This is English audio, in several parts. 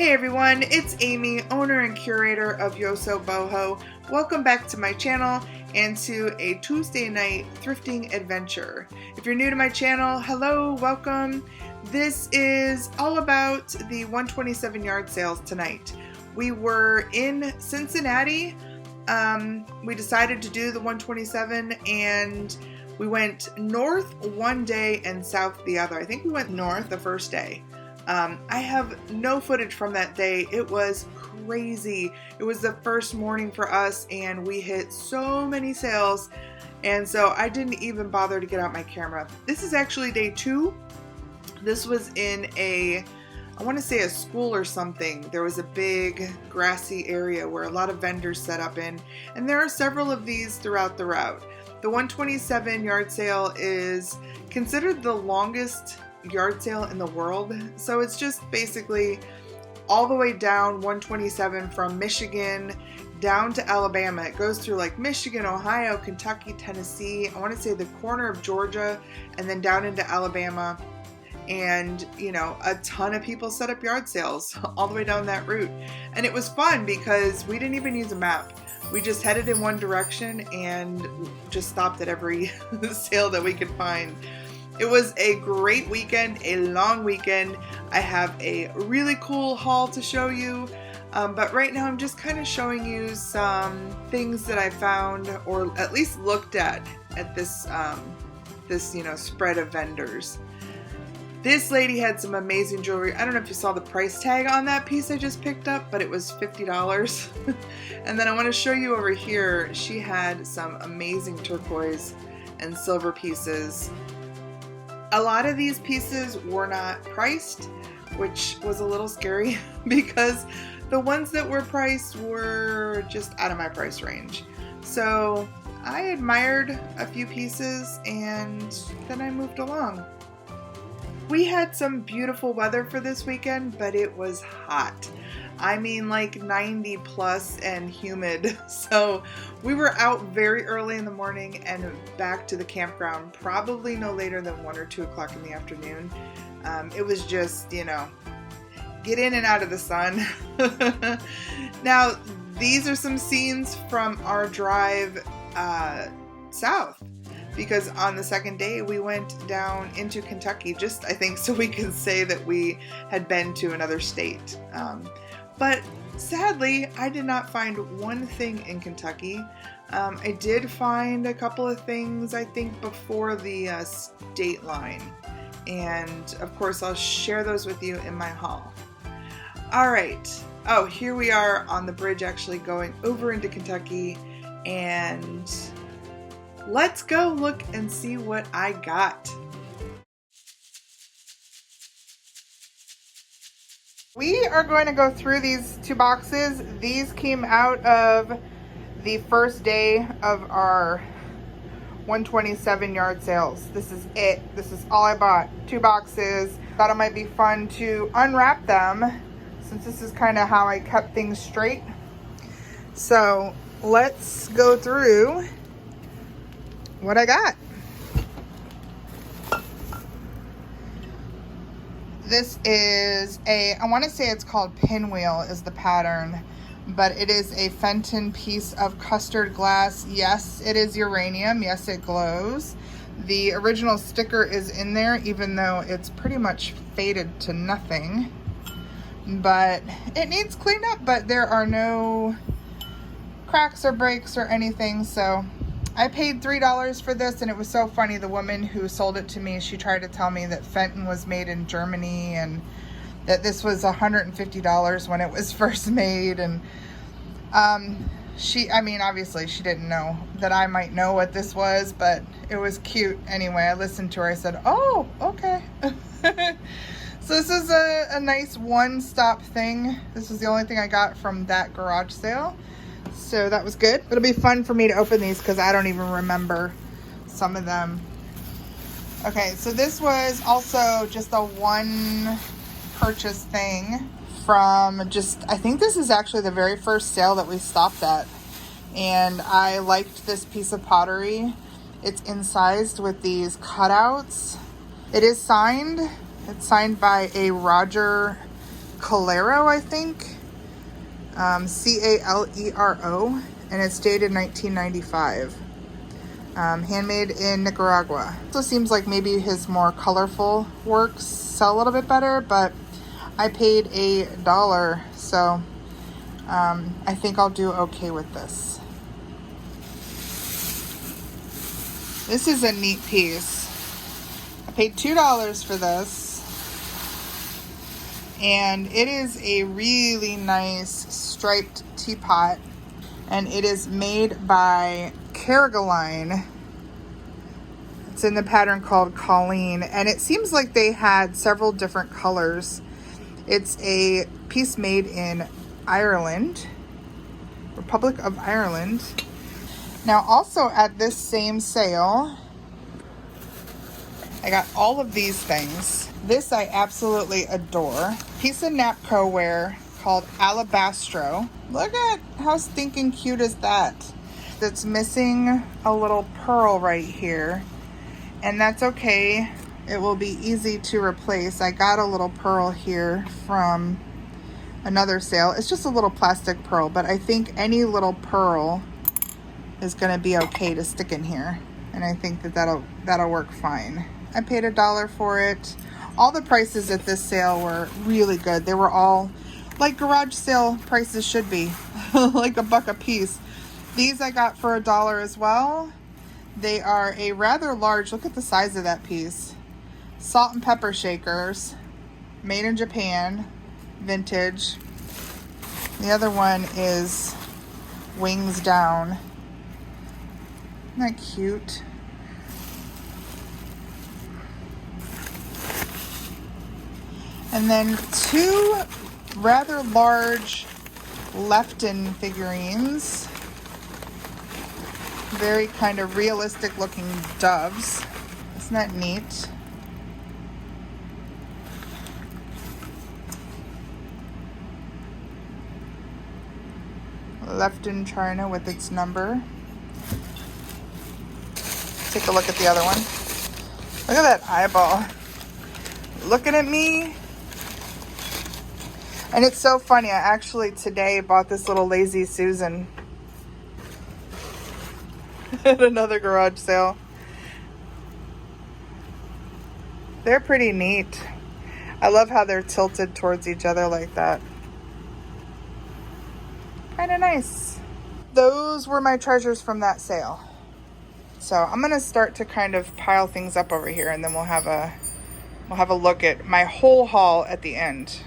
Hey everyone, it's Amy, owner and curator of YosoBoho. Welcome back to my channel and to a Tuesday night thrifting adventure. If you're new to my channel, hello, welcome. This is all about the 127 yard sales tonight. We were in Cincinnati. We decided to do the 127 and we went north one day and south the other. I think we went north the first day. I have no footage from that day. It was crazy. It was the first morning for us and we hit so many sales, and so I didn't even bother to get out my camera. This is actually day 2. This was in I want to say a school or something. There was a big grassy area where a lot of vendors set up in, and there are several of these throughout the route. The 127 yard sale is considered the longest yard sale in the world. So it's just basically all the way down 127 from Michigan down to Alabama. It goes through like Michigan, Ohio, Kentucky, Tennessee, I want to say the corner of Georgia, and then down into Alabama. And you know, a ton of people set up yard sales all the way down that route. And it was fun because we didn't even use a map. We just headed in one direction and just stopped at every sale that we could find. It was a great weekend, a long weekend. I have a really cool haul to show you, but right now I'm just kind of showing you some things that I found, or at least looked at this spread of vendors. This lady had some amazing jewelry. I don't know if you saw the price tag on that piece I just picked up, but it was $50. And then I want to show you over here, she had some amazing turquoise and silver pieces. A lot of these pieces were not priced, which was a little scary because the ones that were priced were just out of my price range. So I admired a few pieces and then I moved along. We had some beautiful weather for this weekend, but it was hot. I mean, like 90 plus and humid. So we were out very early in the morning and back to the campground probably no later than 1 or 2 o'clock in the afternoon. It was just, you know, get in and out of the sun. Now, these are some scenes from our drive south, because on the second day we went down into Kentucky, just I think so we could say that we had been to another state. But sadly, I did not find one thing in Kentucky. I did find a couple of things, I think, before the state line. And of course, I'll share those with you in my haul. All right. Oh, here we are on the bridge actually going over into Kentucky. And let's go look and see what I got. We are going to go through these 2 boxes. These came out of the first day of our 127 yard sales. This is it. This is all I bought. 2 boxes. Thought it might be fun to unwrap them since this is kind of how I kept things straight. So let's go through what I got. This is I want to say it's called Pinwheel is the pattern, but it is a Fenton piece of custard glass. Yes, it is uranium. Yes, it glows. The original sticker is in there, even though it's pretty much faded to nothing. But it needs cleaned up, but there are no cracks or breaks or anything, so I paid $3 for this, and it was so funny. The woman who sold it to me, she tried to tell me that Fenton was made in Germany and that this was $150 when it was first made. And obviously she didn't know that I might know what this was, but it was cute. Anyway, I listened to her. I said, oh, okay. So this is a nice one-stop thing. This was the only thing I got from that garage sale. So that was good. It'll be fun for me to open these because I don't even remember some of them. Okay, so this was also just a one purchase thing from I think this is actually the very first sale that we stopped at. And I liked this piece of pottery. It's incised with these cutouts. It is signed. It's signed by a Roger Calero, I think. Calero, and it's dated 1995. Handmade in Nicaragua. Also seems like maybe his more colorful works sell a little bit better, but I paid $1, so I think I'll do okay with this. This is a neat piece. I paid $2 for this, and it is a really nice striped teapot, and it is made by Kerguelen. It's in the pattern called Colleen, and it seems like they had several different colors. It's a piece made in Ireland, Republic of Ireland. Now, also at this same sale, I got all of these things. This I absolutely adore. Piece of Napco ware called Alabastro. Look at how stinking cute is that. It's missing a little pearl right here, and that's okay. It will be easy to replace. I got a little pearl here from another sale. It's just a little plastic pearl, but I think any little pearl is going to be okay to stick in here, and I think that that'll work fine. I paid $1 for it. All the prices at this sale were really good. They were all like garage sale prices should be, like $1 a piece. These I got for $1 as well. They are a rather large, look at the size of that piece. Salt and pepper shakers, made in Japan, vintage. The other one is wings down. Isn't that cute? And then two rather large Lefton figurines. Very kind of realistic looking doves. Isn't that neat? Lefton china with its number. Take a look at the other one. Look at that eyeball. Looking at me. And it's so funny. I actually today bought this little Lazy Susan at another garage sale. They're pretty neat. I love how they're tilted towards each other like that. Kind of nice. Those were my treasures from that sale. So I'm gonna start to kind of pile things up over here, and then we'll have a look at my whole haul at the end.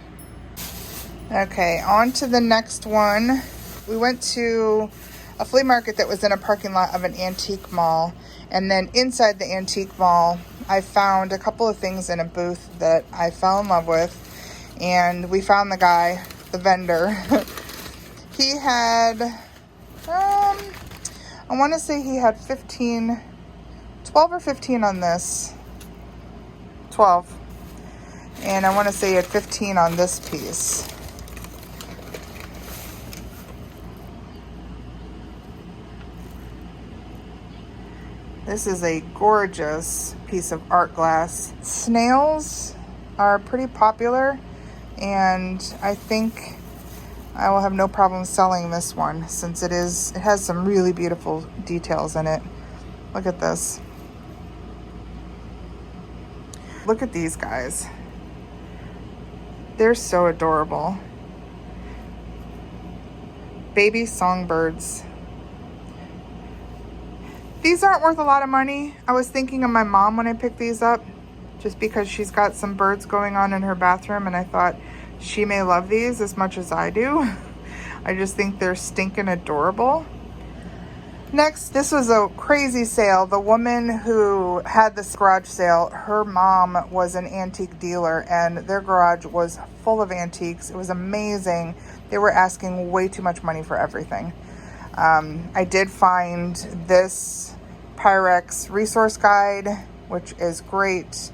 Okay, on to the next one. We went to a flea market that was in a parking lot of an antique mall, and then inside the antique mall I found a couple of things in a booth that I fell in love with, and we found the guy, the vendor. He had I want to say he had 12 or 15 on this. 12. And I want to say he had 15 on this piece. This is a gorgeous piece of art glass. Snails are pretty popular, and I think I will have no problem selling this one since it has some really beautiful details in it. Look at this. Look at these guys. They're so adorable. Baby songbirds. These aren't worth a lot of money. I was thinking of my mom when I picked these up, just because she's got some birds going on in her bathroom, and I thought she may love these as much as I do. I just think they're stinking adorable. Next, this was a crazy sale. The woman who had this garage sale, her mom was an antique dealer, and their garage was full of antiques. It was amazing. They were asking way too much money for everything. I did find this Pyrex resource guide, which is great,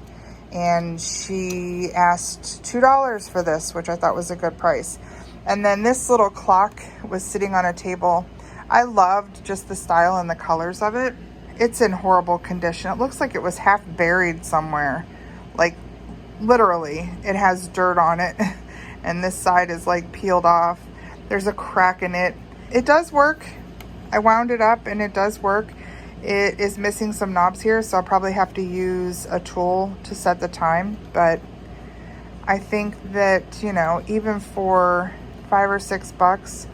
and she asked $2 for this, which I thought was a good price. And then this little clock was sitting on a table. I loved just the style and the colors of it. It's in horrible condition. It looks like it was half buried somewhere. Like, literally, it has dirt on it. and this side is like peeled off. There's a crack in it. It does work. I wound it up and it does work. It is missing some knobs here, so I'll probably have to use a tool to set the time, but I think that, you know, even for $5 or $6,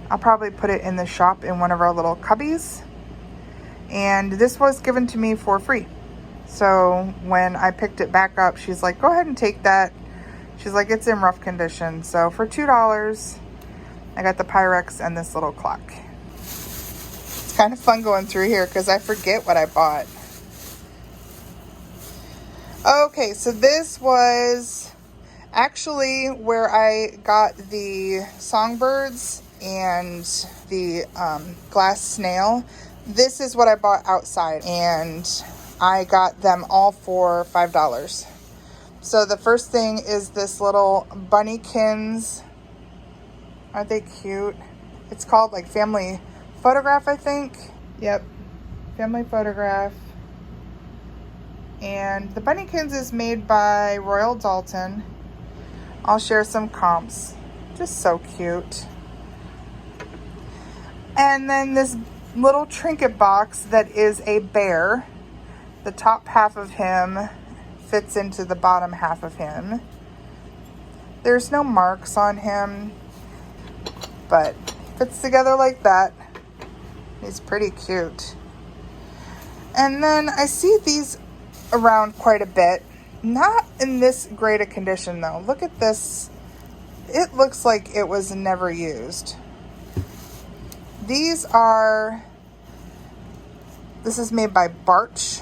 I'll probably put it in the shop in one of our little cubbies. And this was given to me for free. So when I picked it back up, she's like, go ahead and take that. She's like, it's in rough condition. So for $2, I got the Pyrex and this little clock. It's kind of fun going through here because I forget what I bought. Okay, so this was actually where I got the songbirds and the glass snail. This is what I bought outside, and I got them all for $5. So the first thing is this little bunnykins. Aren't they cute? It's called like Family Photograph, I think. Yep, Family Photograph. And the bunnykins is made by Royal Dalton. I'll share some comps. Just so cute. And then this little trinket box that is a bear. The top half of him fits into the bottom half of him. There's no marks on him, but fits together like that. He's pretty cute. And then I see these around quite a bit. Not in this great a condition though. Look at this. It looks like it was never used. These are, this is made by Bartsch,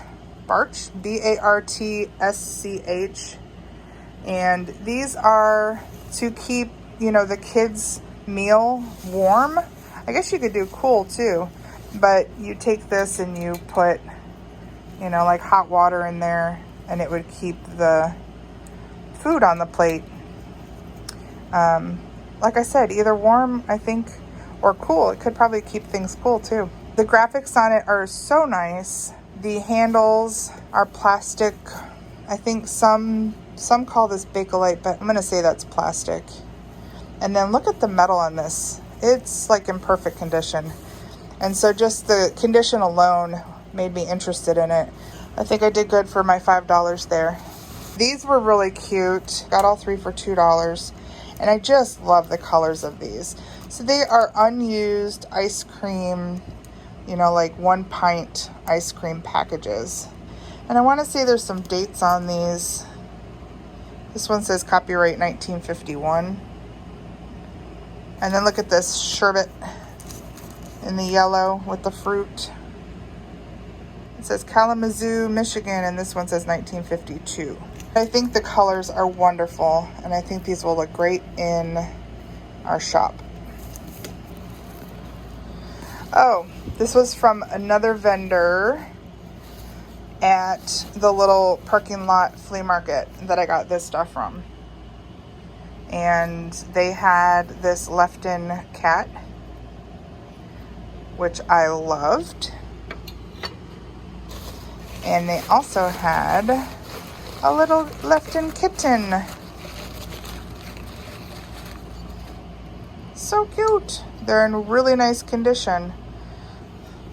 B-A-R-T-S-C-H. And these are to keep, you know, the kids' meal warm. I guess you could do cool too, but you take this and you put, you know, like hot water in there, and it would keep the food on the plate. Like I said, either warm, I think, or cool. It could probably keep things cool too. The graphics on it are so nice. The handles are plastic. I think some call this Bakelite, but I'm gonna say that's plastic. And then look at the metal on this. It's like in perfect condition. And so just the condition alone made me interested in it. I think I did good for my $5 there. These were really cute. Got all three for $2. And I just love the colors of these. So they are unused ice cream, you know, like 1 pint ice cream packages. And I want to say there's some dates on these. This one says copyright 1951. And then look at this sherbet in the yellow with the fruit. It says Kalamazoo, Michigan, and this one says 1952. I think the colors are wonderful, and I think these will look great in our shop. Oh, this was from another vendor at the little parking lot flea market that I got this stuff from. And they had this Lefton cat, which I loved. And they also had a little Lefton kitten. So cute. They're in really nice condition.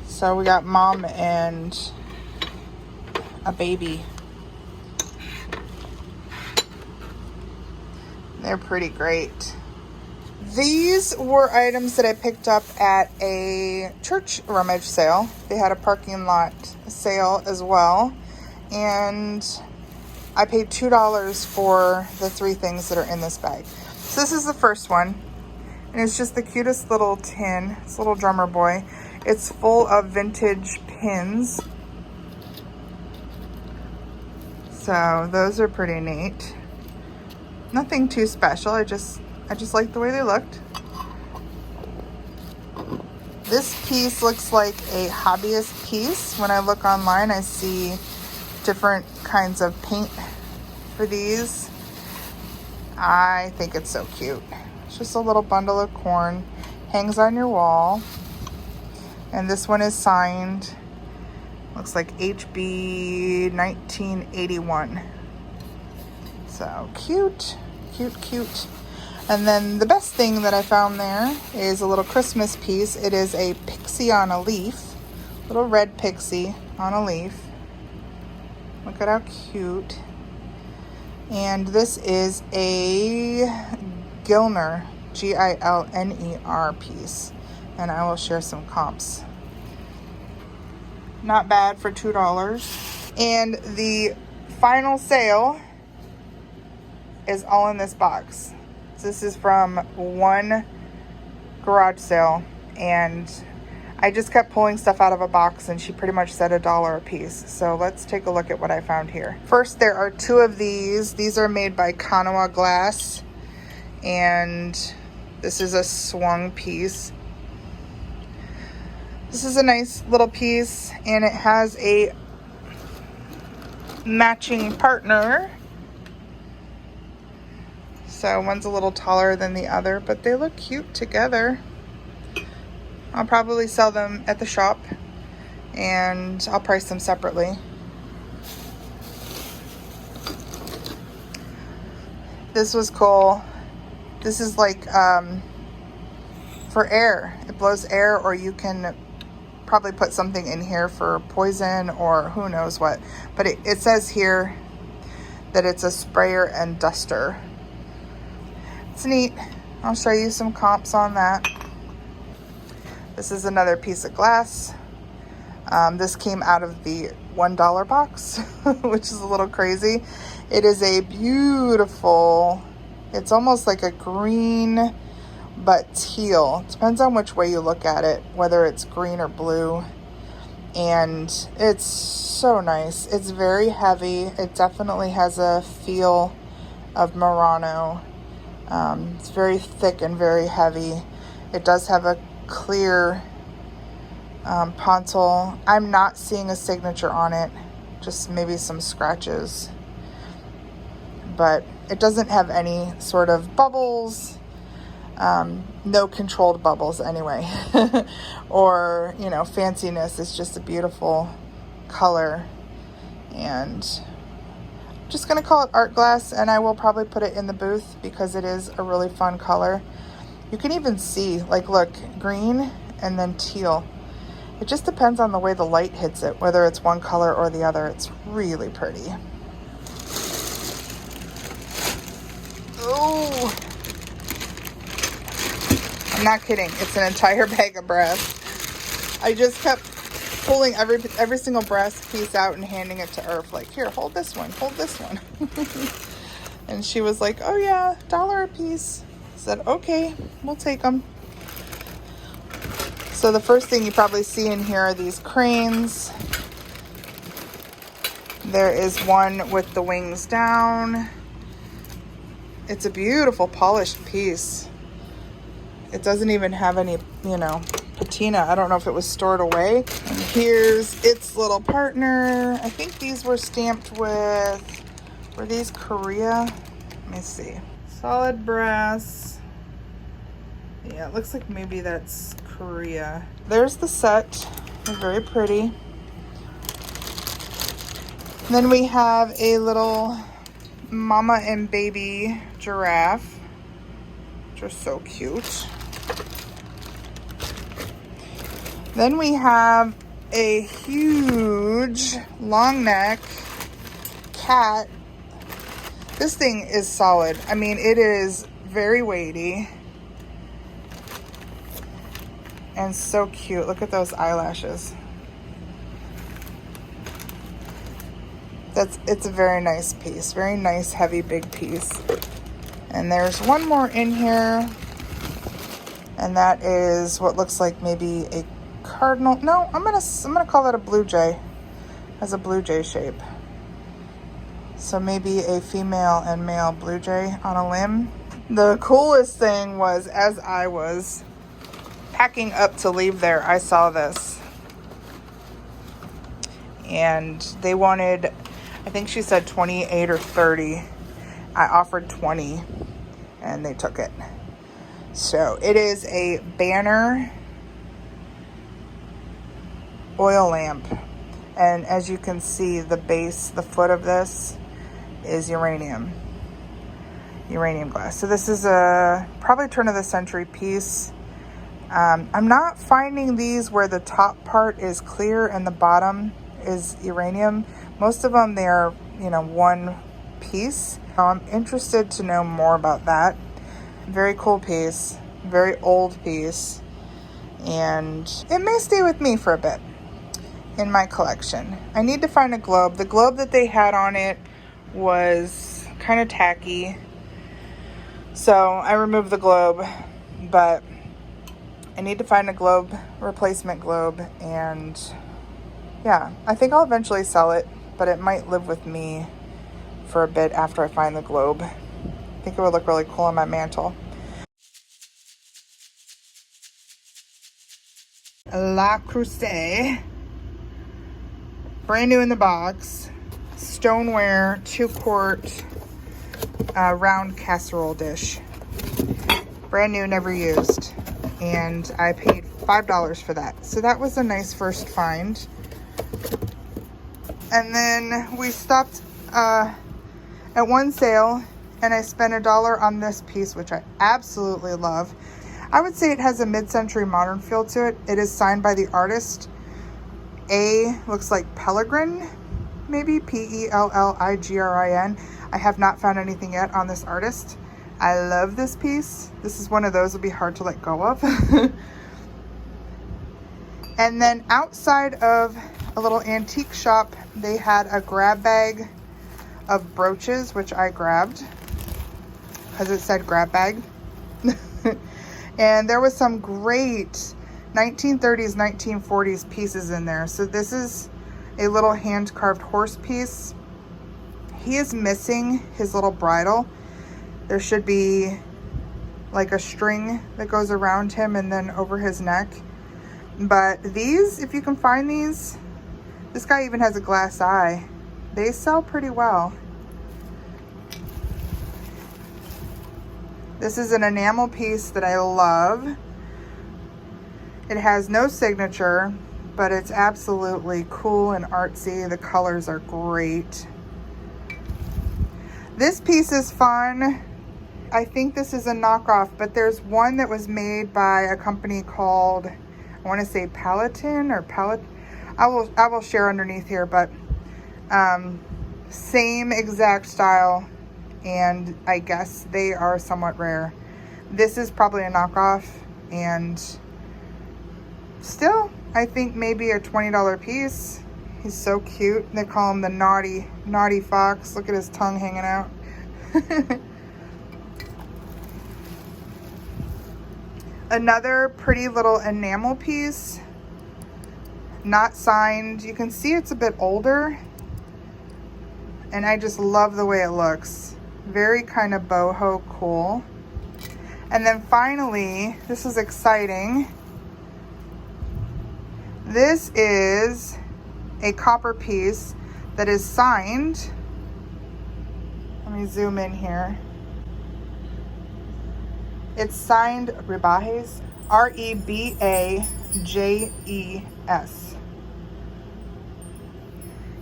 So we got mom and a baby. They're pretty great. These were items that I picked up at a church rummage sale. They had a parking lot sale as well. And I paid $2 for the 3 things that are in this bag. So this is the first one. And it's just the cutest little tin. It's a little drummer boy. It's full of vintage pins. So those are pretty neat. Nothing too special. I just like the way they looked. This piece looks like a hobbyist piece. When I look online, I see different kinds of paint for these. I think it's so cute. It's just a little bundle of corn. Hangs on your wall. And this one is signed. Looks like HB 1981. So cute. Cute, cute. And then the best thing that I found there is a little Christmas piece. It is a pixie on a leaf. Little red pixie on a leaf. Look at how cute. And this is a Gilner, Gilner piece. And I will share some comps. Not bad for $2. And the final sale is all in this box. This is from one garage sale, and I just kept pulling stuff out of a box, and she pretty much said $1 a piece. So let's take a look at what I found here. First, there are 2 of these. These are made by Kanawa Glass, and this is a swung piece. This is a nice little piece, and it has a matching partner. So one's a little taller than the other, but they look cute together. I'll probably sell them at the shop, and I'll price them separately. This was cool. This is like for air. It blows air, or you can probably put something in here for poison or who knows what. But it says here that it's a sprayer and duster. It's neat. I'll show you some comps on that. This is another piece of glass. This came out of the $1 box, which is a little crazy. It is a beautiful, it's almost like a green, but teal. Depends on which way you look at it, whether it's green or blue. And it's so nice. It's very heavy. It definitely has a feel of Murano. It's very thick and very heavy. It does have a clear pontil. I'm not seeing a signature on it, just maybe some scratches. But it doesn't have any sort of bubbles, no controlled bubbles anyway, or, you know, fanciness. It's just a beautiful color, and I'm just going to call it art glass, and I will probably put it in the booth because it is a really fun color. You can even see, like, look, green and then teal. It just depends on the way the light hits it, whether it's one color or the other. It's really pretty. Oh, I'm not kidding. It's an entire bag of brass. I just kept pulling every single brass piece out and handing it to Irf, like, here, hold this one, hold this one. And she was like, oh yeah, $1 a piece. I said, okay, we'll take them. So the first thing you probably see in here are these cranes. There is one with the wings down. It's a beautiful polished piece. It doesn't even have any, you know, patina. I don't know if it was stored away. And here's its little partner. I think these were stamped with, were these Korea? Let me see. Solid brass. Yeah, it looks like maybe that's Korea. There's the set. They're very pretty. Then we have a little mama and baby giraffe, which are so cute. Then we have a huge long neck cat. This thing is solid. I mean, it is very weighty and so cute. Look at those eyelashes. It's a very nice piece. Very nice, heavy, big piece. And there's one more in here. And that is what looks like maybe a cardinal. No, I'm gonna call that a blue jay. Has a blue jay shape. So maybe a female and male blue jay on a limb. The coolest thing was, as I was packing up to leave there, I saw this. And they wanted, I think she said 28 or 30. I offered 20 and they took it. So it is a banner oil lamp. And as you can see, the base, the foot of this is uranium. uranium glass. So this is a probably turn of the century piece. I'm not finding these where the top part is clear and the bottom is uranium. Most of them, they're, you know, one piece. So I'm interested to know more about that. Very cool piece, very old piece, and it may stay with me for a bit in my collection. I need to find a globe. The globe that they had on it was kind of tacky, so I removed the globe, but I need to find a globe, replacement globe, and yeah, I think I'll eventually sell it, but it might live with me for a bit after I find the globe. I think it would look really cool on my mantle. La Crusade, brand new in the box, stoneware 2-quart round casserole dish, brand new, never used, and I paid $5 for that. So that was a nice first find. And then we stopped at one sale and I spent $1 on this piece, which I absolutely love. I would say it has a mid-century modern feel to it. It is signed by the artist. Looks like Pellegrin, maybe Pelligrin. I have not found anything yet on this artist. I love this piece. This is one of those that'll be hard to let go of. And then outside of a little antique shop, they had a grab bag of brooches, which I grabbed because it said grab bag. And there was some great 1930s, 1940s pieces in there. So this is a little hand-carved horse piece. He is missing his little bridle. There should be like a string that goes around him and then over his neck. But these, if you can find these, this guy even has a glass eye. They sell pretty well. This is an enamel piece that I love. It has no signature, but it's absolutely cool and artsy. The colors are great. This piece is fun. I think this is a knockoff, but there's one that was made by a company called, I want to say Palatine or Pallet. I will share underneath here, but same exact style, and I guess they are somewhat rare. This is probably a knockoff, and still, I think maybe a $20 piece. He's so cute. They call him the naughty fox. Look at his tongue hanging out. Another pretty little enamel piece, not signed. You can see it's a bit older, and I just love the way it looks. Very kind of boho cool. And then finally, this is exciting. This is a copper piece that is signed. Let me zoom in here. It's signed Rebajes, R-E-B-A-J-E-S.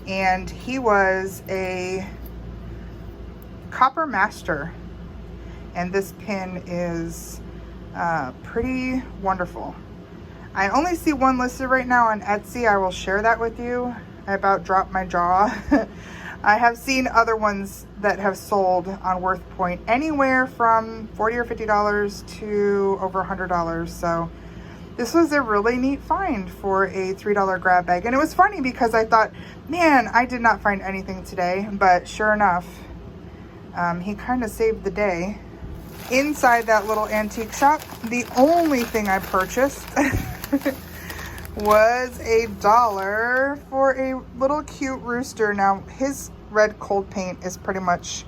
And he was a copper master. And this pin is pretty wonderful. I only see one listed right now on Etsy. I will share that with you. I about dropped my jaw. I have seen other ones that have sold on Worth Point anywhere from $40 or $50 to over $100. So this was a really neat find for a $3 grab bag. And it was funny because I thought, man, I did not find anything today. But sure enough, he kind of saved the day. Inside that little antique shop, the only thing I purchased was $1 for a little cute rooster. Now, his red cold paint is pretty much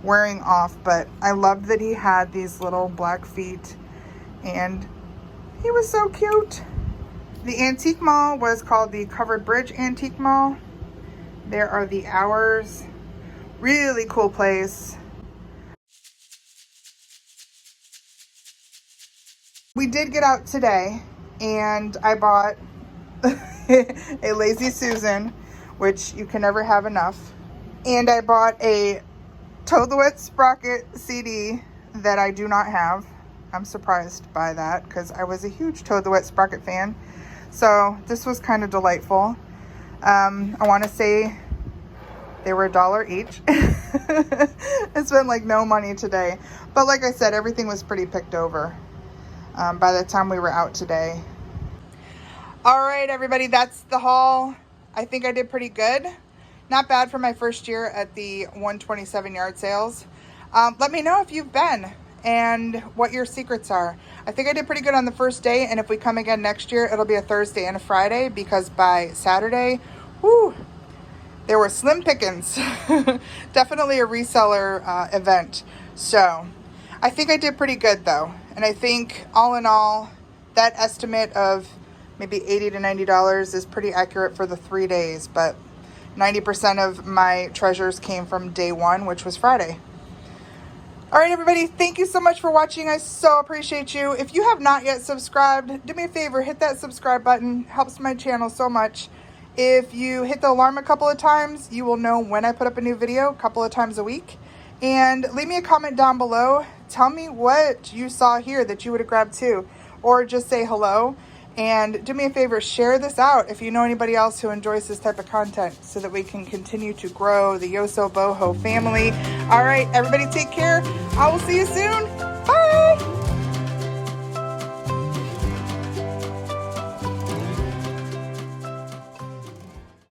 wearing off, but I loved that he had these little black feet, and he was so cute. The antique mall was called the Covered Bridge Antique Mall. There are the hours. Really cool place. We did get out today, and I bought a Lazy Susan, which you can never have enough. And I bought a Toad the Wet Sprocket CD that I do not have. I'm surprised by that because I was a huge Toad the Wet Sprocket fan. So this was kind of delightful. I want to say they were $1 each. I spent like no money today. But like I said, everything was pretty picked over by the time we were out today. All right, everybody, that's the haul. I think I did pretty good. Not bad for my first year at the 127 yard sales. Let me know if you've been and what your secrets are. I think I did pretty good on the first day, and if we come again next year, it'll be a Thursday and a Friday, because by Saturday, whoo, there were slim pickings. Definitely a reseller event. So I think I did pretty good though. And I think all in all, that estimate of maybe $80 to $90 is pretty accurate for the 3 days, but 90% of my treasures came from day one, which was Friday. All right, everybody, thank you so much for watching. I so appreciate you. If you have not yet subscribed, do me a favor, hit that subscribe button. Helps my channel so much. If you hit the alarm a couple of times, you will know when I put up a new video a couple of times a week. And leave me a comment down below. Tell me what you saw here that you would have grabbed too, or just say hello. And do me a favor, share this out if you know anybody else who enjoys this type of content, so that we can continue to grow the YosoBoho family. All right, everybody, take care. I will see you soon.